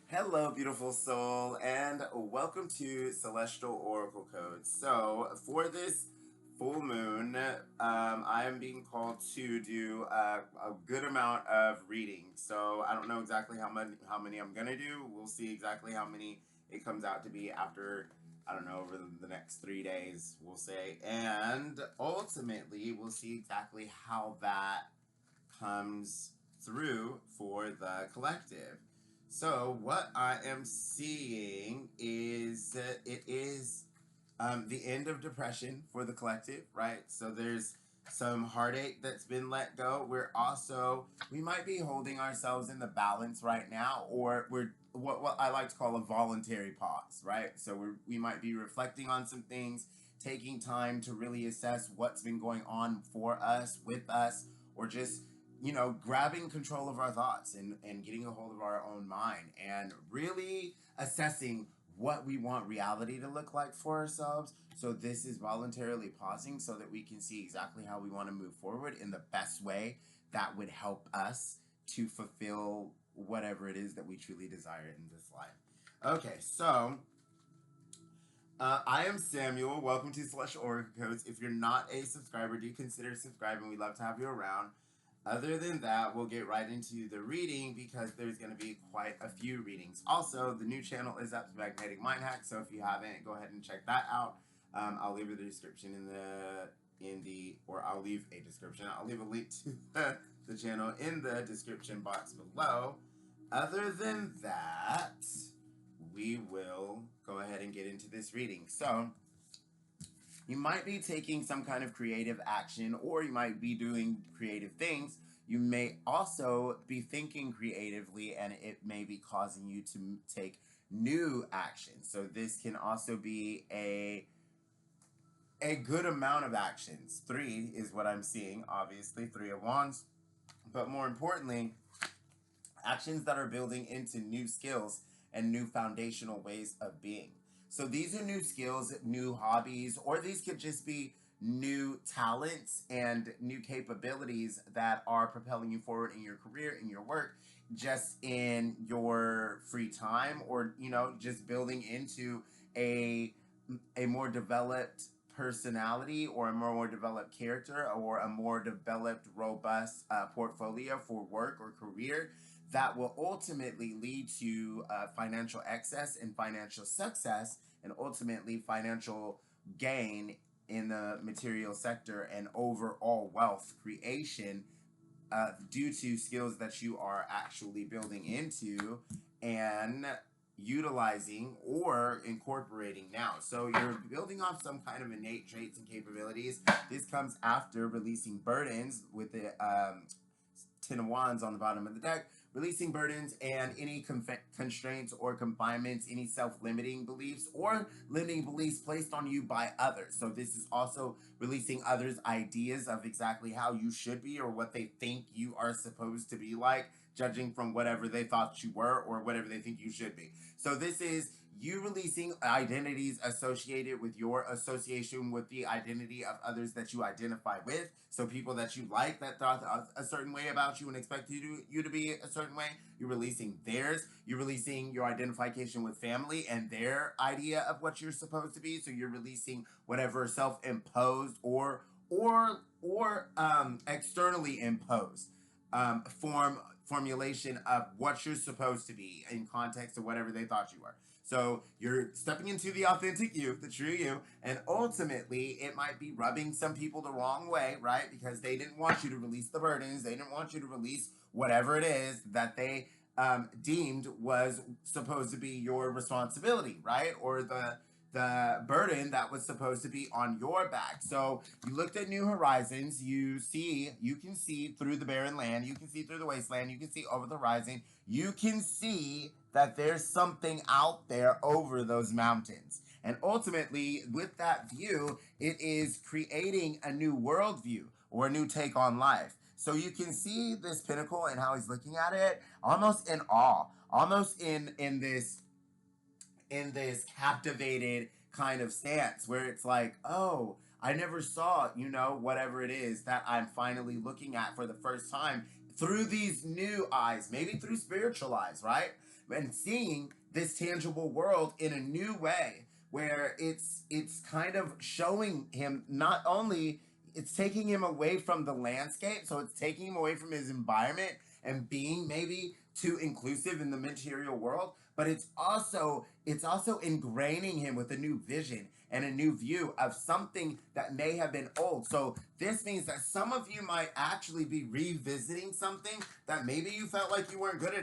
Hello, beautiful soul, and welcome to Celestial Oracle Codes. So, for this full moon, I am being called to do a good amount of reading. So, I don't know exactly how many I'm gonna do. We'll see exactly how many it comes out to be after. I don't know, over the next 3 days, we'll say. And ultimately, we'll see exactly how that comes through for the collective. So what I am seeing is that it is the end of depression for the collective, right? So there's some heartache that's been let go. We might be holding ourselves in the balance right now, or we're what I like to call a voluntary pause, right? So we might be reflecting on some things, taking time to really assess what's been going on for us, with us, or just grabbing control of our thoughts and getting a hold of our own mind and really assessing what we want reality to look like for ourselves. So this is voluntarily pausing so that we can see exactly how we want to move forward in the best way that would help us to fulfill whatever it is that we truly desire in this life. Okay, so I am Samuel. Welcome to Celestial Oracle Codes. If you're not a subscriber, do consider subscribing. We'd love to have you around. Other than that, we'll get right into the reading because there's going to be quite a few readings. Also, the new channel is up to Magnetic Mind Hack, so if you haven't, go ahead and check that out. I'll leave a description or I'll leave a description. I'll leave a link to the channel in the description box below. Other than that, we will go ahead and get into this reading. So, you might be taking some kind of creative action, or you might be doing creative things. You may also be thinking creatively, and it may be causing you to take new action. So this can also be a good amount of actions. 3 is what I'm seeing, obviously, 3 of Wands. But more importantly, actions that are building into new skills and new foundational ways of being. So these are new skills, new hobbies, or these could just be new talents and new capabilities that are propelling you forward in your career, in your work, just in your free time, or just building into a more developed personality, or a more developed character, or a more developed, robust portfolio for work or career that will ultimately lead to financial excess and financial success, and ultimately financial gain in the material sector and overall wealth creation due to skills that you are actually building into and utilizing or incorporating now. So you're building off some kind of innate traits and capabilities. This comes after releasing burdens with the 10 of Wands on the bottom of the deck, releasing burdens and any constraints or confinements, any self-limiting beliefs or limiting beliefs placed on you by others. So this is also releasing others' ideas of exactly how you should be or what they think you are supposed to be like, judging from whatever they thought you were or whatever they think you should be. So this is you releasing identities associated with your association with the identity of others that you identify with. So people that you like that thought a certain way about you and expect you to be a certain way, you're releasing theirs. You're releasing your identification with family and their idea of what you're supposed to be. So you're releasing whatever self-imposed or externally imposed formulation of what you're supposed to be in context of whatever they thought you were. So you're stepping into the authentic you, the true you, and ultimately it might be rubbing some people the wrong way, right? Because they didn't want you to release the burdens. They didn't want you to release whatever it is that they deemed was supposed to be your responsibility, right? Or the burden that was supposed to be on your back. So you looked at new horizons. You can see through the barren land. You can see through the wasteland. You can see over the horizon. You can see that there's something out there over those mountains. And ultimately, with that view, it is creating a new worldview or a new take on life. So you can see this pinnacle and how he's looking at it, almost in awe, almost in this captivated kind of stance where it's like, oh, I never saw, whatever it is that I'm finally looking at for the first time through these new eyes, maybe through spiritual eyes, right? and seeing this tangible world in a new way, where it's kind of showing him, not only it's taking him away from the landscape, so it's taking him away from his environment and being maybe too inclusive in the material world, but it's also ingraining him with a new vision and a new view of something that may have been old. So this means that some of you might actually be revisiting something that maybe you felt like you weren't good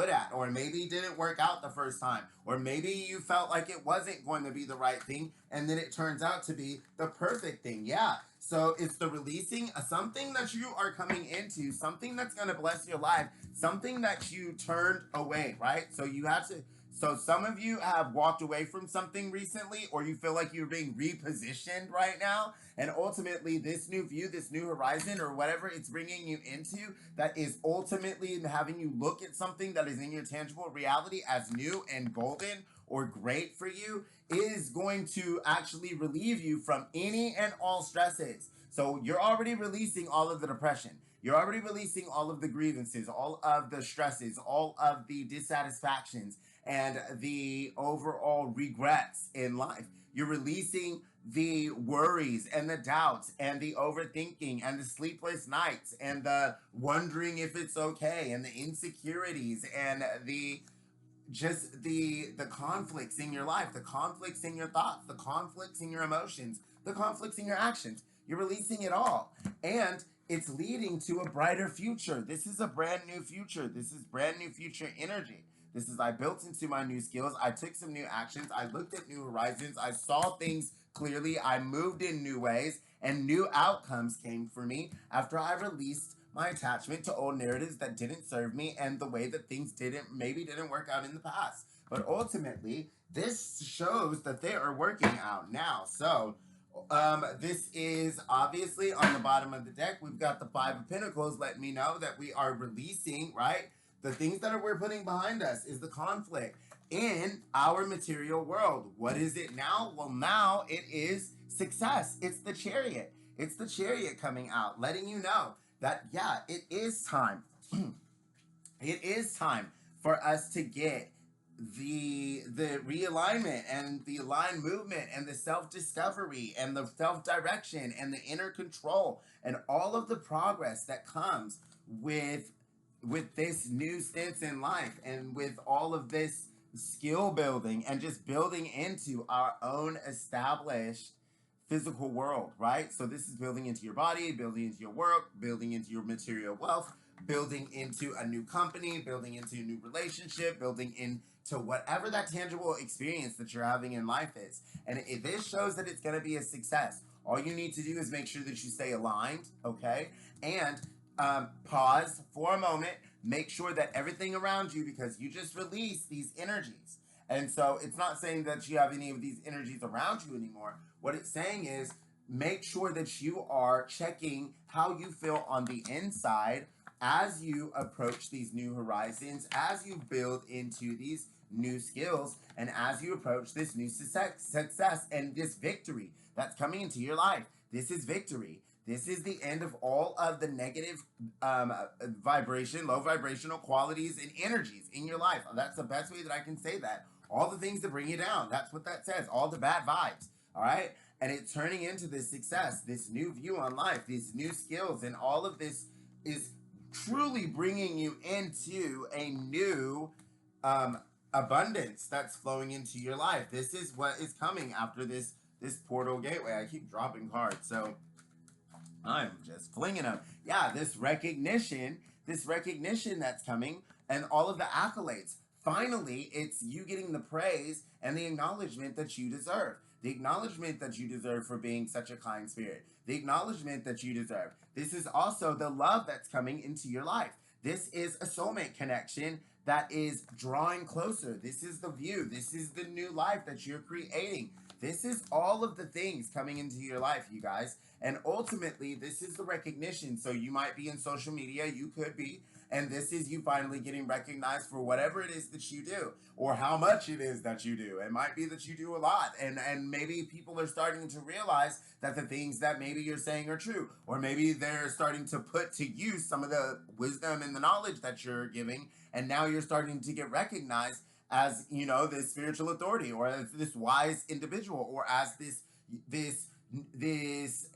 at, or maybe didn't work out the first time, or maybe you felt like it wasn't going to be the right thing, and then it turns out to be the perfect thing. Yeah. So it's the releasing of something that you are coming into, something that's going to bless your life, something that you turned away, right? So you have to. So some of you have walked away from something recently, or you feel like you're being repositioned right now. And ultimately, this new view, this new horizon, or whatever it's bringing you into, that is ultimately having you look at something that is in your tangible reality as new and golden or great for you, is going to actually relieve you from any and all stresses. So you're already releasing all of the depression. You're already releasing all of the grievances, all of the stresses, all of the dissatisfactions, and the overall regrets in life. You're releasing the worries and the doubts and the overthinking and the sleepless nights and the wondering if it's okay and the insecurities and the just the conflicts in your life, the conflicts in your thoughts, the conflicts in your emotions, the conflicts in your actions. You're releasing it all. And it's leading to a brighter future. This is a brand new future. This is brand new future energy. This is, I built into my new skills. I took some new actions. I looked at new horizons. I saw things clearly. I moved in new ways, and new outcomes came for me after I released my attachment to old narratives that didn't serve me and the way that things didn't work out in the past. But ultimately, this shows that they are working out now. So this is obviously on the bottom of the deck. We've got the Five of Pentacles letting me know that we are releasing, right? The things that we're putting behind us is the conflict in our material world. What is it now? Well, now it is success. It's the Chariot. It's the Chariot coming out, letting you know that, yeah, it is time. It is time for us to get the realignment and the aligned movement and the self-discovery and the self-direction and the inner control and all of the progress that comes with this new stance in life, and with all of this skill building and just building into our own established physical world, right? So this is building into your body, building into your work, building into your material wealth, building into a new company, building into a new relationship, building into whatever that tangible experience that you're having in life is. And this shows that it's going to be a success. All you need to do is make sure that you stay aligned, okay? And pause for a moment, make sure that everything around you, because you just release these energies. And so it's not saying that you have any of these energies around you anymore. What it's saying is make sure that you are checking how you feel on the inside as you approach these new horizons, as you build into these new skills, and as you approach this new success and this victory that's coming into your life. This is victory. This is the end of all of the negative vibration, low vibrational qualities and energies in your life. That's the best way that I can say that. All the things that bring you down. That's what that says. All the bad vibes. All right? And it's turning into this success, this new view on life, these new skills, and all of this is truly bringing you into a new abundance that's flowing into your life. This is what is coming after this portal gateway. I keep dropping cards, so I'm just flinging them. Yeah, this recognition that's coming, and all of the accolades. Finally, it's you getting the praise and the acknowledgement that you deserve. The acknowledgement that you deserve for being such a kind spirit. The acknowledgement that you deserve. This is also the love that's coming into your life. This is a soulmate connection that is drawing closer. This is the view. This is the new life that you're creating. This is all of the things coming into your life, you guys. And ultimately, this is the recognition. So you might be in social media. You could be. And this is you finally getting recognized for whatever it is that you do, or how much it is that you do. It might be that you do a lot, and maybe people are starting to realize that the things that maybe you're saying are true, or maybe they're starting to put to use some of the wisdom and the knowledge that you're giving, and now you're starting to get recognized as, you know, this spiritual authority, or as this wise individual, or as this this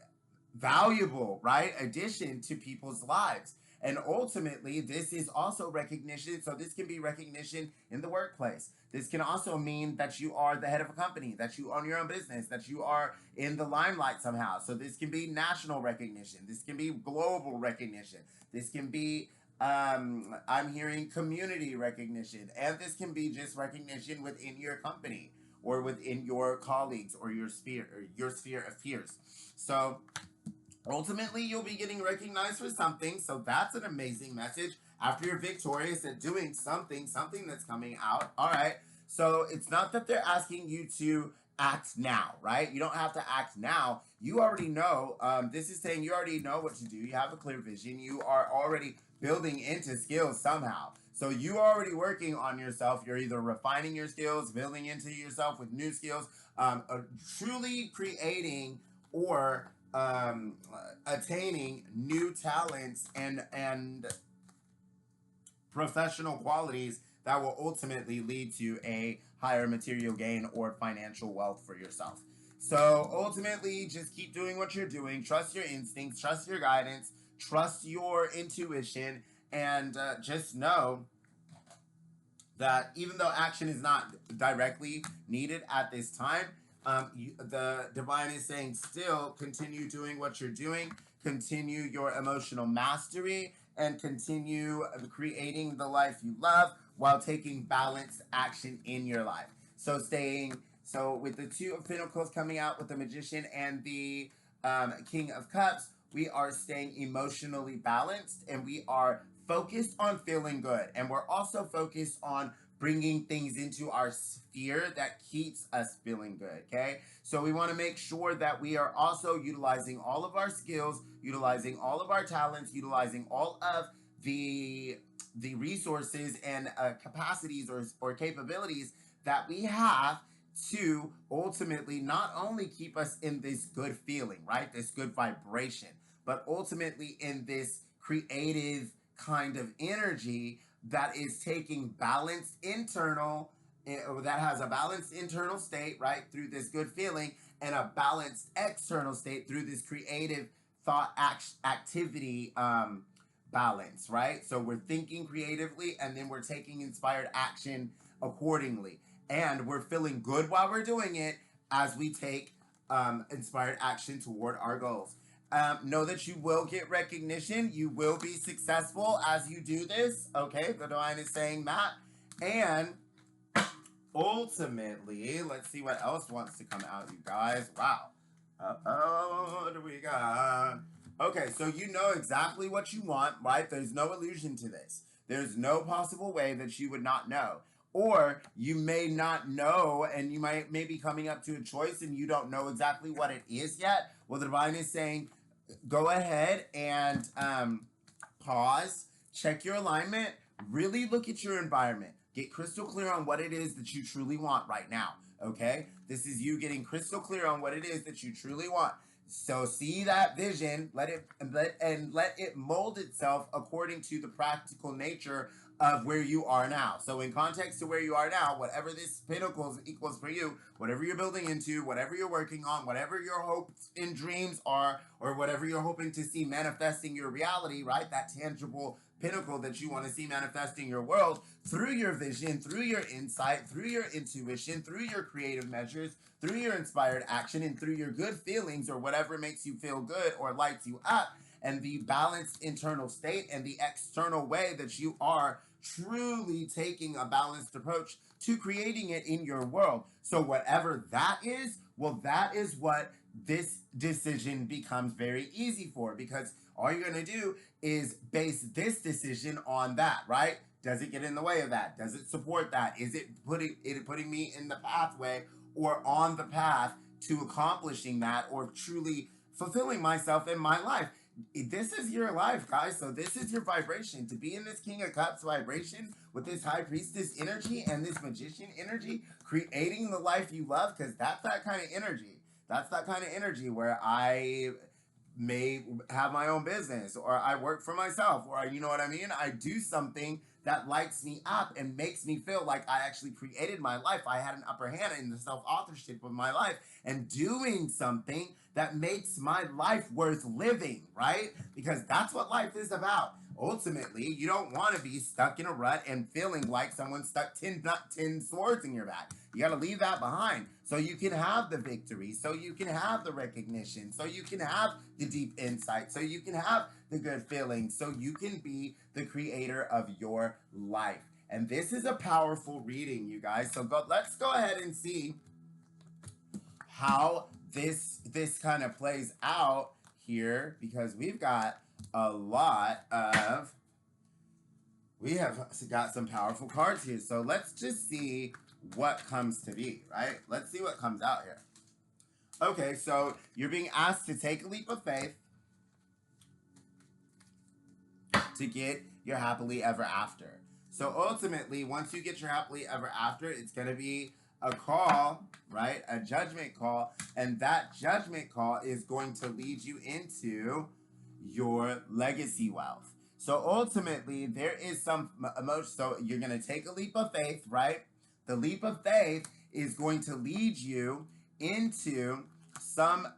valuable, right, addition to people's lives. And ultimately, this is also recognition. So this can be recognition in the workplace. This can also mean that you are the head of a company, that you own your own business, that you are in the limelight somehow. So this can be national recognition. This can be global recognition. This can be, I'm hearing community recognition. And this can be just recognition within your company, or within your colleagues, or your sphere of peers. So ultimately, you'll be getting recognized for something, so that's an amazing message. After you're victorious at doing something that's coming out. All right, so it's not that they're asking you to act now, right? You don't have to act now. You already know. This is saying you already know what to do. You have a clear vision. You are already building into skills somehow. So you are already working on yourself. You're either refining your skills, building into yourself with new skills, truly creating, or attaining new talents and professional qualities that will ultimately lead to a higher material gain or financial wealth for yourself. So ultimately, just keep doing what you're doing. Trust your instincts, trust your guidance, trust your intuition, and just know that even though action is not directly needed at this time, the divine is saying still continue doing what you're doing, continue your emotional mastery, and continue creating the life you love while taking balanced action in your life. So with the Two of Pentacles coming out with the Magician and the King of Cups, we are staying emotionally balanced, and we are focused on feeling good. And we're also focused on bringing things into our sphere that keeps us feeling good, okay? So we want to make sure that we are also utilizing all of our skills, utilizing all of our talents, utilizing all of the resources and capacities or capabilities that we have to ultimately not only keep us in this good feeling, right? This good vibration, but ultimately in this creative kind of energy that is taking balanced internal, that has a balanced internal state, right, through this good feeling, and a balanced external state through this creative thought activity balance, right? So we're thinking creatively, and then we're taking inspired action accordingly. And we're feeling good while we're doing it as we take inspired action toward our goals. Know that you will get recognition. You will be successful as you do this. Okay, the divine is saying that. And ultimately, let's see what else wants to come out, you guys. Wow. What do we got? Okay, so you know exactly what you want, right? There's no illusion to this. There's no possible way that you would not know. Or you may not know, and you may be coming up to a choice and you don't know exactly what it is yet. Well, the divine is saying, go ahead and pause, check your alignment, really look at your environment. Get crystal clear on what it is that you truly want right now, okay? This is you getting crystal clear on what it is that you truly want. So see that vision, let it mold itself according to the practical nature of where you are now. So in context to where you are now, whatever this Pentacles equals for you, whatever you're building into, whatever you're working on, whatever your hopes and dreams are, or whatever you're hoping to see manifesting your reality, right? That tangible pinnacle that you want to see manifesting your world through your vision, through your insight, through your intuition, through your creative measures, through your inspired action, and through your good feelings or whatever makes you feel good or lights you up, and the balanced internal state and the external way that you are truly taking a balanced approach to creating it in your world. So whatever that is, well, that is what this decision becomes very easy for, because all you're going to do is base this decision on that, right? Does it get in the way of that? Does it support that? Is it putting me in the pathway or on the path to accomplishing that, or truly fulfilling myself in my life? this is your life, guys. So this is your vibration. To be in this King of Cups vibration with this High Priestess energy and this Magician energy, creating the life you love, because that's that kind of energy. That's that kind of energy where I may have my own business, or I work for myself, or you know what I mean? I do something that lights me up and makes me feel like I actually created my life. I had an upper hand in the self-authorship of my life and doing something that makes my life worth living, right? Because that's what life is about. Ultimately, you don't want to be stuck in a rut and feeling like someone stuck 10 swords in your back. You got to leave that behind so you can have the victory, so you can have the recognition, so you can have the deep insight, so you can have the good feelings, so you can be the creator of your life. And this is a powerful reading, you guys. So let's go ahead and see how this kind of plays out here, because we've got a lot of, we have got some powerful cards here. So let's just see what comes to be, right? Let's see what comes out here. Okay, so you're being asked to take a leap of faith to get your happily ever after. So ultimately, once you get your happily ever after, it's going to be a call, right? A judgment call. And that judgment call is going to lead you into your legacy wealth. So ultimately, there is some emotion. So you're going to take a leap of faith, right? The leap of faith is going to lead you into some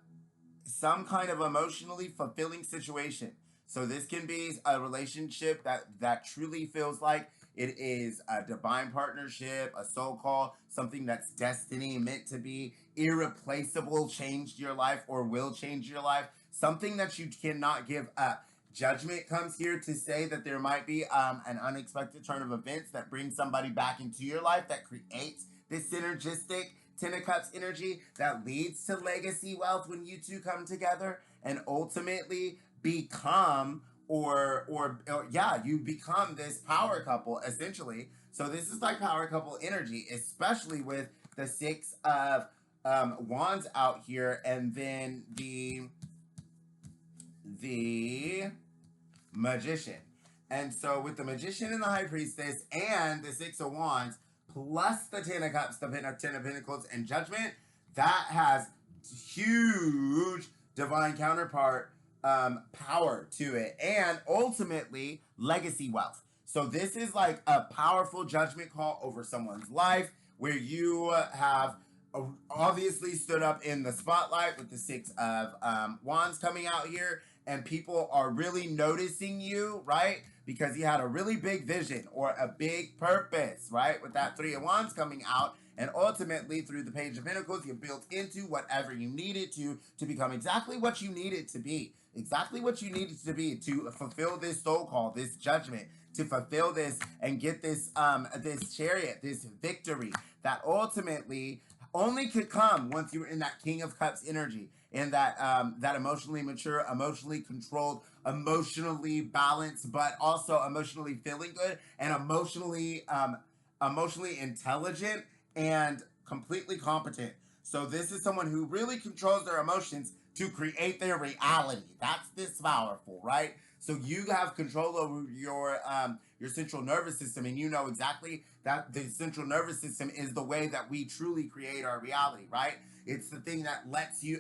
kind of emotionally fulfilling situation. So this can be a relationship that truly feels like it is a divine partnership, a soul call, something that's destiny, meant to be, irreplaceable, changed your life or will change your life, something that you cannot give up. Judgment comes here to say that there might be an unexpected turn of events that brings somebody back into your life, that creates this synergistic Ten of Cups energy that leads to legacy wealth when you two come together and ultimately become you become this power couple essentially. So this is like power couple energy, especially with the Six of Wands out here, and then the Magician. And so with the Magician and the High Priestess and the Six of Wands, plus the Ten of Cups, the Ten of Pentacles, and Judgment, that has huge divine counterpart power to it. And ultimately, legacy wealth. So this is like a powerful judgment call over someone's life where you have obviously stood up in the spotlight with the Six of Wands coming out here, and people are really noticing you, right? Because you had a really big vision or a big purpose, right? With that Three of Wands coming out, and ultimately through the Page of Pentacles, you built into whatever you needed to become exactly what you needed to be. Exactly what you needed to be to fulfill this soul call, this judgment, to fulfill this and get this this chariot, this victory that ultimately only could come once you were in that King of Cups energy, in that that emotionally mature, emotionally controlled, emotionally balanced, but also emotionally feeling good and emotionally intelligent and completely competent. So this is someone who really controls their emotions to create their reality. That's this powerful, right? So you have control over your central nervous system, and you know exactly that the central nervous system is the way that we truly create our reality, right? It's the thing that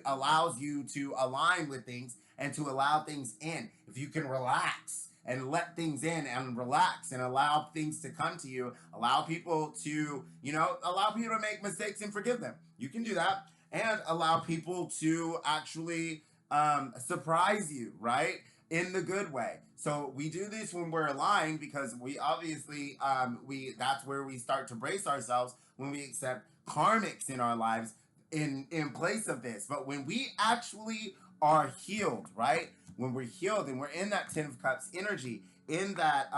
allows you to align with things and to allow things in. If you can relax and let things in and relax and allow things to come to you, allow people to, allow people to make mistakes and forgive them. You can do that, and allow people to actually surprise you, right? In the good way. So we do this when we're aligned, because we obviously, that's where we start to brace ourselves, when we accept karmics in our lives in place of this. But when we actually are healed, right? When we're healed and we're in that Ten of Cups energy, in that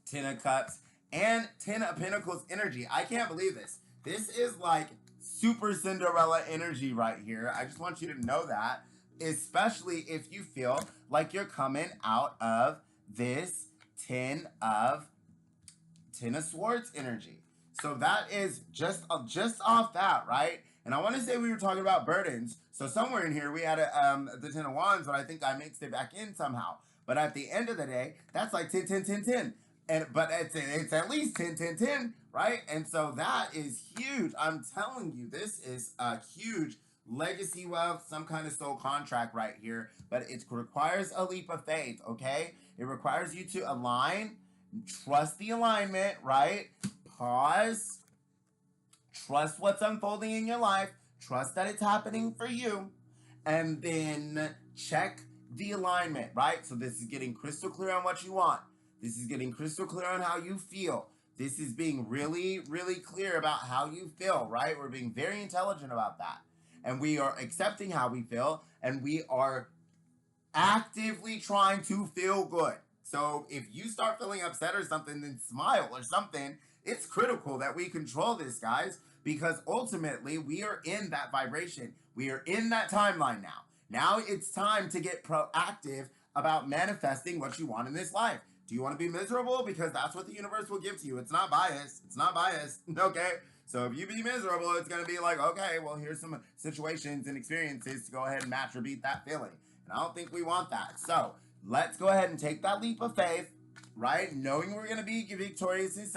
Ten of Cups and Ten of Pentacles energy, I can't believe this. This is like super Cinderella energy right here. I just want you to know that, especially if you feel like you're coming out of this Ten of Swords energy. So that is just off that, right? And I want to say we were talking about burdens. So somewhere in here we had the Ten of Wands, but I think I mixed it back in somehow. But at the end of the day, that's like 10, 10, 10, 10. But it's at least 10, 10, 10, right? And so that is huge. I'm telling you, this is a huge legacy wealth, some kind of soul contract right here. But it requires a leap of faith, okay? It requires you to align, trust the alignment, right? Pause, trust what's unfolding in your life, trust that it's happening for you, and then check the alignment, right? So this is getting crystal clear on what you want. This is getting crystal clear on how you feel. This is being really, really clear about how you feel, right? We're being very intelligent about that. And we are accepting how we feel, and we are actively trying to feel good. So if you start feeling upset or something, then smile or something. It's critical that we control this, guys, because ultimately we are in that vibration. We are in that timeline now. Now it's time to get proactive about manifesting what you want in this life. Do you want to be miserable? Because that's what the universe will give to you. It's not biased. It's not biased. Okay? So if you be miserable, it's going to be like, okay, well, here's some situations and experiences to go ahead and match or beat that feeling. And I don't think we want that. So let's go ahead and take that leap of faith, right? Knowing we're going to be victorious and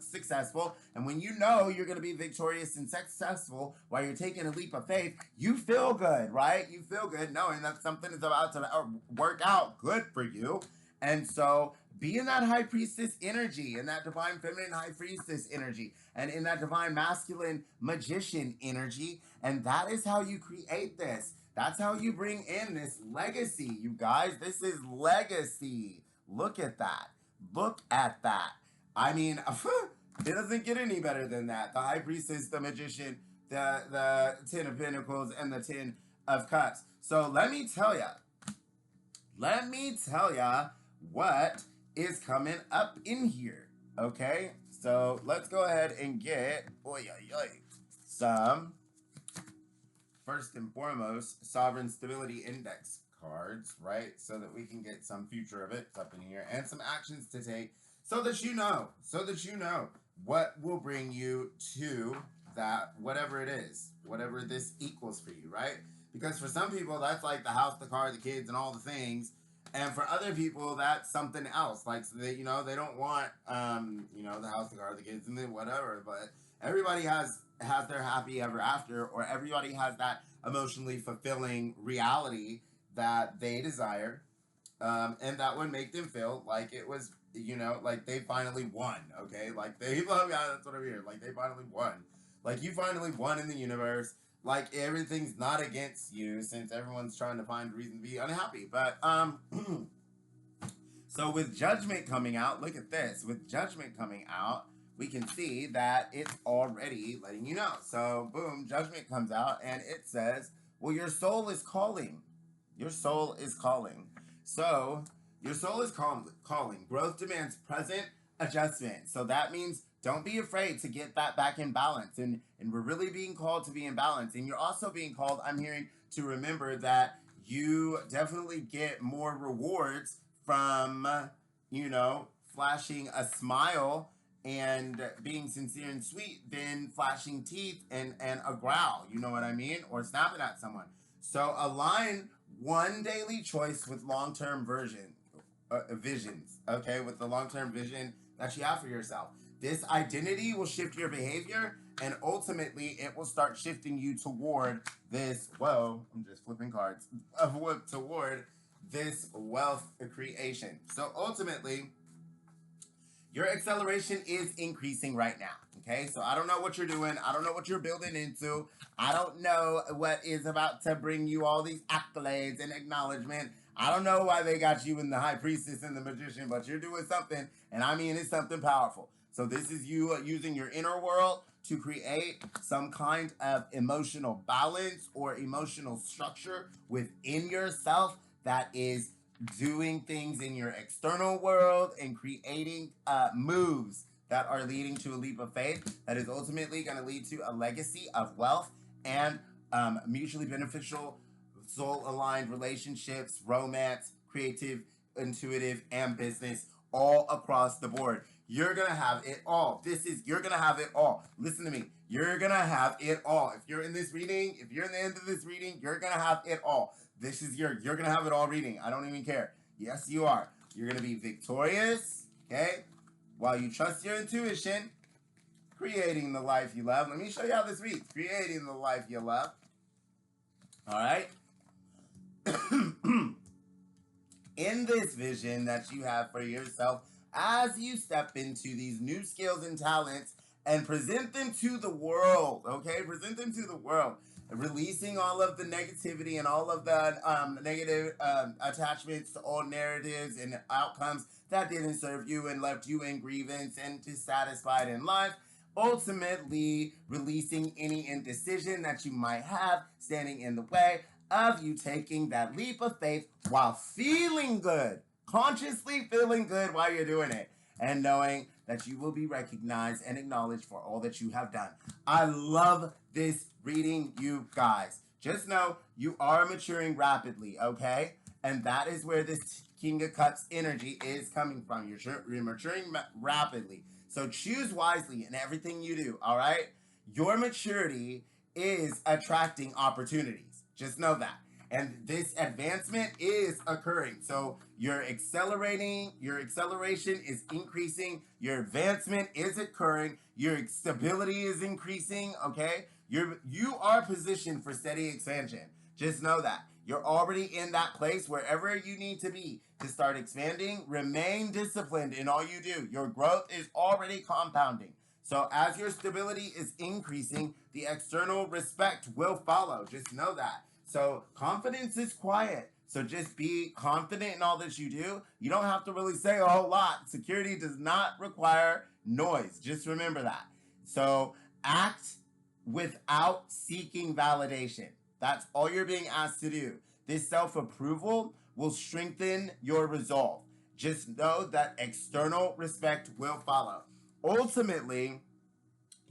successful. And when you know you're going to be victorious and successful while you're taking a leap of faith, you feel good, right? You feel good knowing that something is about to work out good for you. And so be in that high priestess energy, in that divine feminine high priestess energy, and in that divine masculine magician energy. And that is how you create this. That's how you bring in this legacy, you guys. This is legacy. Look at that. Look at that. I mean, it doesn't get any better than that. The high priestess, the magician, the 10 of pentacles, and the 10 of cups. So let me tell ya what is coming up in here. Okay? So let's go ahead and get some, first and foremost, Sovereign Stability Index cards, right? So that we can get some future events up in here and some actions to take so that you know what will bring you to that, whatever it is, whatever this equals for you, right? Because for some people, that's like the house, the car, the kids, and all the things. And for other people, that's something else. Like, they don't want, the house, the car, the kids, and then whatever. But everybody has their happy ever after, or everybody has that emotionally fulfilling reality that they desire. And that would make them feel like it was, like they finally won, okay? Like that's what I'm hearing. Like they finally won. Like you finally won in the universe. Like everything's not against you since everyone's trying to find a reason to be unhappy. But, so with Judgment coming out, look at this. With Judgment coming out, we can see that it's already letting you know. So, boom, Judgment comes out and it says, well, your soul is calling. Your soul is calling. So, your soul is calling. Growth demands present adjustment. So that means don't be afraid to get that back in balance. And we're really being called to be in balance. And you're also being called, I'm hearing, to remember that you definitely get more rewards from, flashing a smile and being sincere and sweet than flashing teeth and a growl. You know what I mean? Or snapping at someone. So align one daily choice with long-term visions, okay? With the long-term vision that you have for yourself. This identity will shift your behavior, and ultimately it will start shifting you toward this, I'm just flipping cards, toward this wealth creation. So ultimately, your acceleration is increasing right now, okay? So I don't know what you're doing. I don't know what you're building into. I don't know what is about to bring you all these accolades and acknowledgement. I don't know why they got you in the high priestess and the magician, but you're doing something, and I mean it's something powerful. So this is you using your inner world to create some kind of emotional balance or emotional structure within yourself that is doing things in your external world and creating moves that are leading to a leap of faith that is ultimately going to lead to a legacy of wealth and mutually beneficial, soul-aligned relationships, romance, creative, intuitive, and business all across the board. You're gonna have it all. You're gonna have it all. Listen to me. You're gonna have it all. If you're in this reading, if you're in the end of this reading, you're gonna have it all. You're gonna have it all reading. I don't even care. Yes, you are. You're gonna be victorious, okay? While you trust your intuition, creating the life you love. Let me show you how this reads. Creating the life you love. All right? In this vision that you have for yourself, as you step into these new skills and talents and present them to the world, okay? Present them to the world. Releasing all of the negativity and all of the negative attachments to old narratives and outcomes that didn't serve you and left you in grievance and dissatisfied in life. Ultimately, releasing any indecision that you might have standing in the way of you taking that leap of faith while feeling good, consciously feeling good while you're doing it, and knowing that you will be recognized and acknowledged for all that you have done. I love this reading, you guys. Just know you are maturing rapidly, okay? And that is where this King of Cups energy is coming from. You're maturing rapidly. So choose wisely in everything you do, all right? Your maturity is attracting opportunities. Just know that. And this advancement is occurring. So you're accelerating, your acceleration is increasing, your advancement is occurring, your stability is increasing, okay? You are positioned for steady expansion. Just know that. You're already in that place wherever you need to be to start expanding. Remain disciplined in all you do. Your growth is already compounding. So as your stability is increasing, the external respect will follow. Just know that. So confidence is quiet. So just be confident in all that you do. You don't have to really say a whole lot. Security does not require noise. Just remember that. So act without seeking validation. That's all you're being asked to do. This self-approval will strengthen your resolve. Just know that external respect will follow. Ultimately,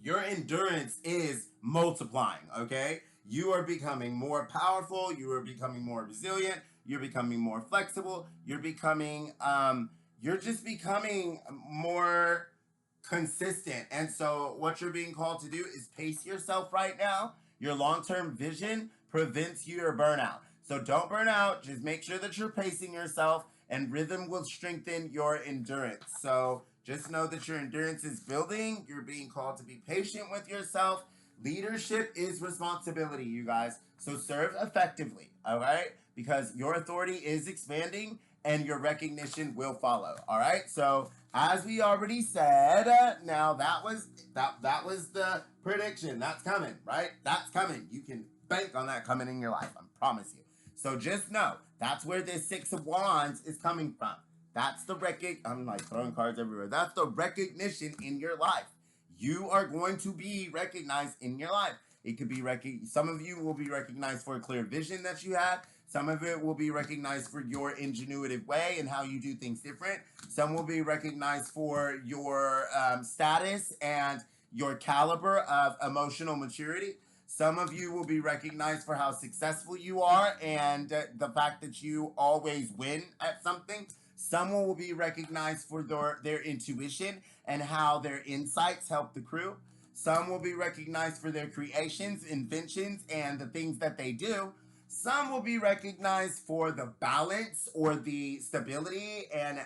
your endurance is multiplying, okay? You are becoming more powerful. You are becoming more resilient. You're becoming more flexible. You're just becoming more consistent. And so what you're being called to do is pace yourself right now. Your long-term vision prevents your burnout. So don't burn out. Just make sure that you're pacing yourself, and rhythm will strengthen your endurance. So just know that your endurance is building. You're being called to be patient with yourself. Leadership is responsibility, you guys. So serve effectively, all right? Because your authority is expanding and your recognition will follow, all right? So as we already said, now that was the prediction. That's coming, right? That's coming. You can bank on that coming in your life, I promise you. So just know, that's where this Six of Wands is coming from. That's the I'm like throwing cards everywhere. That's the recognition in your life. You are going to be recognized in your life. It could be some of you will be recognized for a clear vision that you have. Some of it will be recognized for your ingenuitive way and how you do things different. Some will be recognized for your status and your caliber of emotional maturity. Some of you will be recognized for how successful you are and the fact that you always win at something. Some will be recognized for their intuition and how their insights help the crew. Some will be recognized for their creations, inventions, and the things that they do. Some will be recognized for the balance or the stability and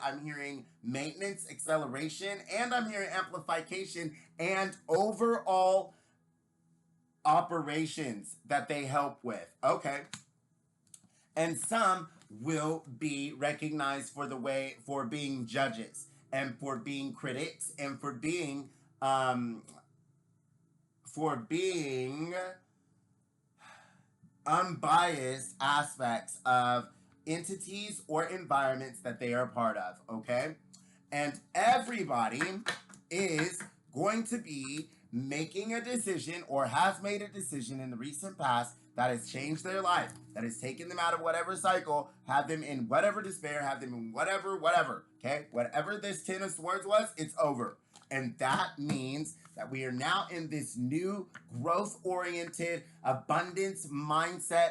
I'm hearing maintenance, acceleration, and I'm hearing amplification and overall operations that they help with. Okay. And some will be recognized for being judges and for being critics and for being unbiased aspects of entities or environments that they are part of, okay? And everybody is going to be making a decision or has made a decision in the recent past that has changed their life, that has taken them out of whatever cycle, have them in whatever despair, have them in whatever, okay? Whatever this Ten of Swords was, it's over. And that means that we are now in this new growth-oriented abundance mindset,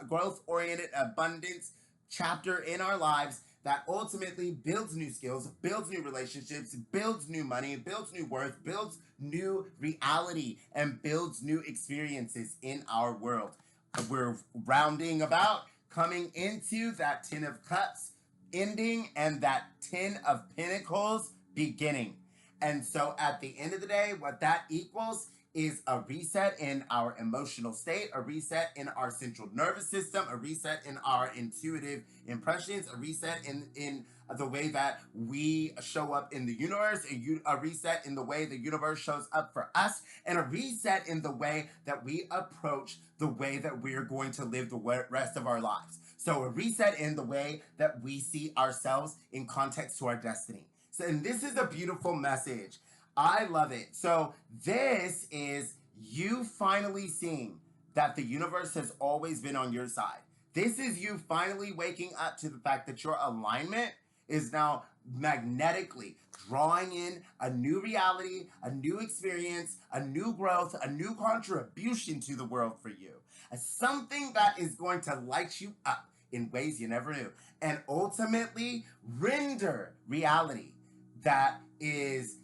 growth-oriented abundance chapter in our lives that ultimately builds new skills, builds new relationships, builds new money, builds new worth, builds new reality, and builds new experiences in our world. We're rounding about, coming into that Ten of Cups ending and that Ten of Pentacles beginning. And so at the end of the day, what that equals is a reset in our emotional state, a reset in our central nervous system, a reset in our intuitive impressions, a reset in the way that we show up in the universe, a reset in the way the universe shows up for us, and a reset in the way that we approach the way that we're going to live the rest of our lives. So a reset in the way that we see ourselves in context to our destiny. So, and this is a beautiful message. I love it. So this is you finally seeing that the universe has always been on your side. This is you finally waking up to the fact that your alignment is now magnetically drawing in a new reality, a new experience, a new growth, a new contribution to the world for you. Something that is going to light you up in ways you never knew, and ultimately render reality that is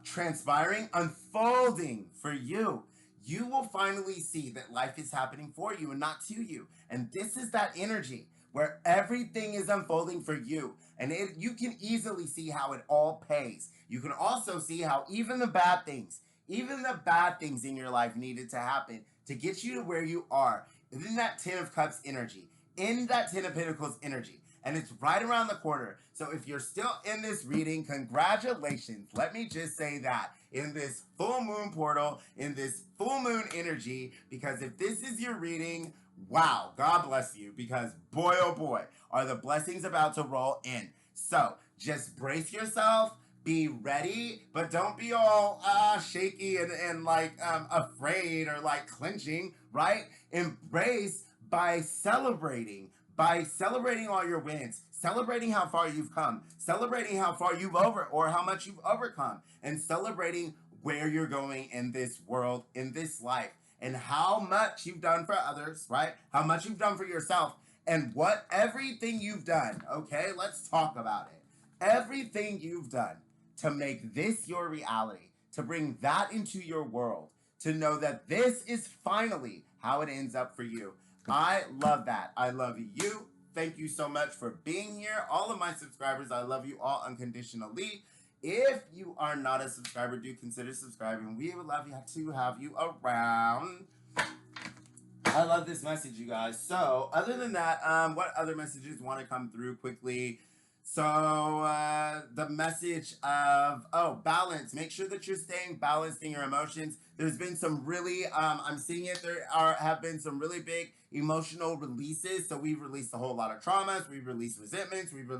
transpiring, unfolding for you. You will finally see that life is happening for you and not to you. And this is that energy where everything is unfolding for you. And you can easily see how it all pays. You can also see how even the bad things in your life needed to happen to get you to where you are. In that Ten of Cups energy, in that Ten of Pentacles energy. And it's right around the corner. So if you're still in this reading, congratulations. Let me just say that in this full moon portal, in this full moon energy, because if this is your reading, wow, God bless you, because boy, oh boy, are the blessings about to roll in. So just brace yourself, be ready, but don't be all shaky and like afraid or like clenching, right? Embrace by celebrating all your wins, celebrating how far you've come, celebrating how far you've or how much you've overcome, and celebrating where you're going in this world, in this life, and how much you've done for others, right? How much you've done for yourself, and what everything you've done, okay? Let's talk about it. Everything you've done to make this your reality, to bring that into your world, to know that this is finally how it ends up for you. I love that. I love you. Thank you so much for being here. All of my subscribers, I love you all unconditionally. If you are not a subscriber, do consider subscribing. We would love to have you around. I love this message, you guys. So, other than that, what other messages want to come through quickly? So, the message of, balance. Make sure that you're staying balanced in your emotions. There's been some really, I'm seeing it, have been some really big emotional releases. So we've released a whole lot of traumas. We've released resentments. We've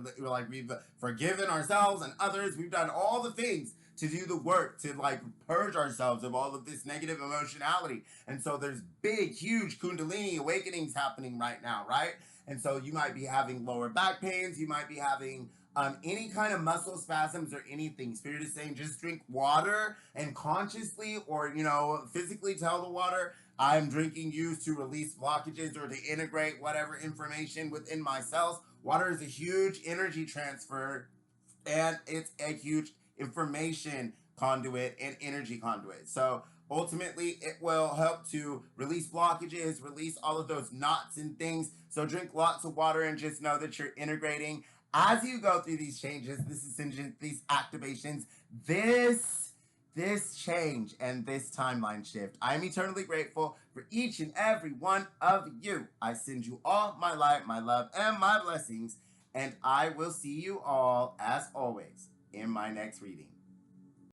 forgiven ourselves and others. We've done all the things to do the work, to like purge ourselves of all of this negative emotionality. And so there's big, huge Kundalini awakenings happening right now, right? And so you might be having lower back pains. You might be having any kind of muscle spasms or anything. Spirit is saying just drink water and consciously or, physically tell the water, I'm drinking you to release blockages or to integrate whatever information within my cells. Water is a huge energy transfer and it's a huge information conduit and energy conduit. So ultimately, it will help to release blockages, release all of those knots and things. So drink lots of water and just know that you're integrating as you go through these changes, this ascension, these activations, this change and this timeline shift. I am eternally grateful for each and every one of you. I send you all my light, my love, and my blessings, and I will see you all, as always, in my next reading.